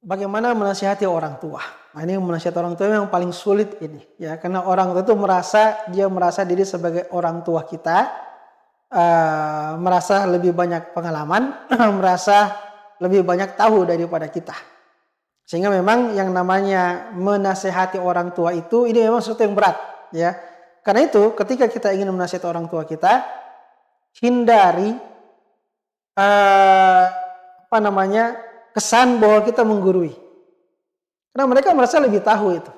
bagaimana menasihati orang tua. Nah, ini menasihati orang tua yang paling sulit ini, ya, karena orang tua itu merasa diri sebagai orang tua kita, merasa lebih banyak pengalaman, merasa lebih banyak tahu daripada kita. Sehingga memang yang namanya menasihati orang tua itu ini memang sesuatu yang berat, ya. Karena itu ketika kita ingin menasihati orang tua kita, hindari kesan bahwa kita menggurui. Karena mereka merasa lebih tahu itu,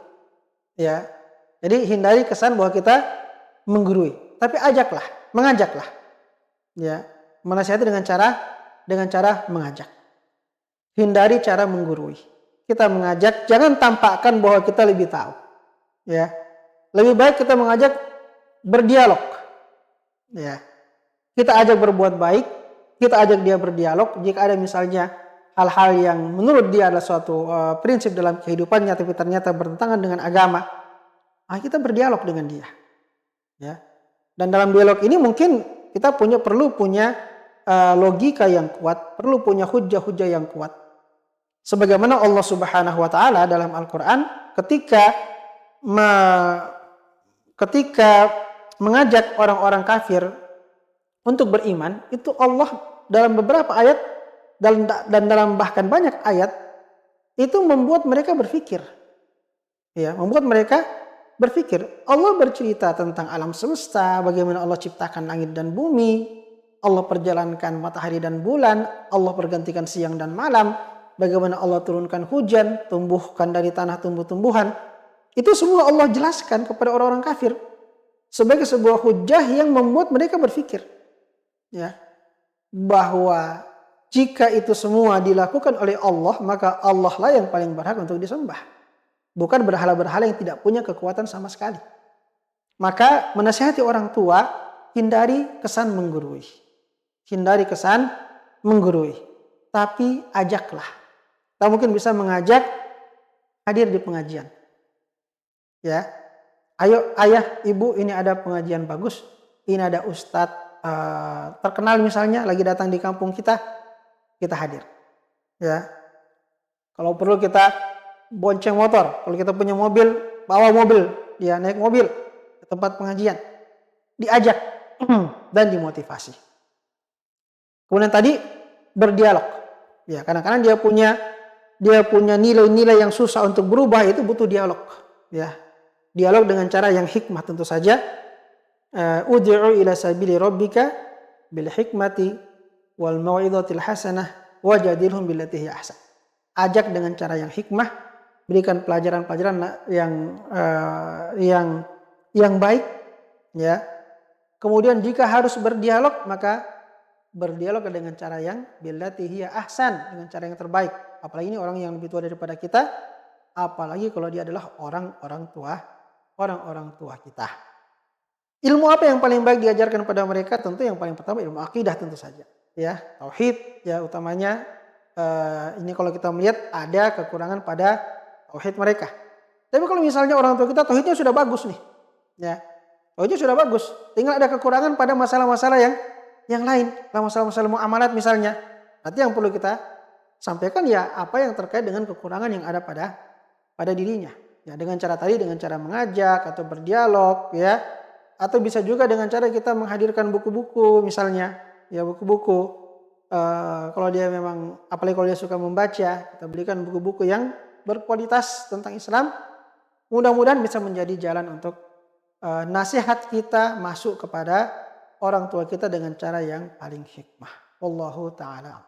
ya. Jadi hindari kesan bahwa kita menggurui, tapi mengajaklah, ya. Menasihati dengan cara mengajak. Hindari cara menggurui. Kita mengajak, jangan tampakkan bahwa kita lebih tahu, ya. Lebih baik kita mengajak berdialog, ya. Kita ajak berbuat baik, kita ajak dia berdialog. Jika ada misalnya hal-hal yang menurut dia adalah suatu prinsip dalam kehidupannya, tapi ternyata bertentangan dengan agama, kita berdialog dengan dia, ya. Dan dalam dialog ini mungkin kita perlu punya logika yang kuat, perlu punya hujah-hujah yang kuat. Sebagaimana Allah Subhanahu wa taala dalam Al-Qur'an ketika mengajak orang-orang kafir untuk beriman, itu Allah dalam beberapa ayat dan dalam bahkan banyak ayat itu membuat mereka berpikir. Ya, membuat mereka berpikir. Allah bercerita tentang alam semesta, bagaimana Allah ciptakan langit dan bumi, Allah perjalankan matahari dan bulan, Allah pergantikan siang dan malam, bagaimana Allah turunkan hujan, tumbuhkan dari tanah tumbuh-tumbuhan. Itu semua Allah jelaskan kepada orang-orang kafir sebagai sebuah hujah yang membuat mereka berpikir, ya, bahwa jika itu semua dilakukan oleh Allah, maka Allah lah yang paling berhak untuk disembah, bukan berhala-berhala yang tidak punya kekuatan sama sekali. Maka menasihati orang tua, hindari kesan menggurui. Hindari kesan menggurui, tapi ajaklah. Kita mungkin bisa mengajak hadir di pengajian, ya. Ayo ayah, ibu, ini ada pengajian bagus, ini ada ustadz terkenal misalnya lagi datang di kampung kita hadir, ya. Kalau perlu kita bonceng motor, kalau kita punya mobil, bawa mobil, dia naik mobil ke tempat pengajian, diajak dan dimotivasi. Kemudian tadi berdialog, ya, kadang-kadang dia punya nilai-nilai yang susah untuk berubah, itu butuh dialog, ya. Dialog dengan cara yang hikmah tentu saja. Ud'u ila sabili rabbika bil hikmati wal mau'izatil hasanah wajadilhum billati hiya ahsan. Ajak dengan cara yang hikmah, berikan pelajaran-pelajaran yang baik, ya. Kemudian jika harus berdialog, maka berdialog dengan cara yang billati hiya ahsan, dengan cara yang terbaik. Apalagi ini orang yang lebih tua daripada kita, apalagi kalau dia adalah orang-orang tua kita. Ilmu apa yang paling baik diajarkan pada mereka? Tentu yang paling pertama ilmu akidah tentu saja, ya, tauhid, ya, utamanya. Ini kalau kita melihat ada kekurangan pada tauhid mereka. Tapi kalau misalnya orang tua kita tauhidnya sudah bagus nih, ya, tauhidnya sudah bagus, tinggal ada kekurangan pada masalah-masalah yang lain, masalah-masalah muamalat misalnya. Nanti yang perlu kita sampaikan ya apa yang terkait dengan kekurangan yang ada pada dirinya. Ya, dengan cara mengajak atau berdialog, ya, atau bisa juga dengan cara kita menghadirkan buku-buku misalnya, ya, buku-buku. Kalau dia memang, apalagi kalau dia suka membaca, kita berikan buku-buku yang berkualitas tentang Islam. Mudah-mudahan bisa menjadi jalan untuk nasihat kita masuk kepada orang tua kita dengan cara yang paling hikmah. Wallahu ta'ala.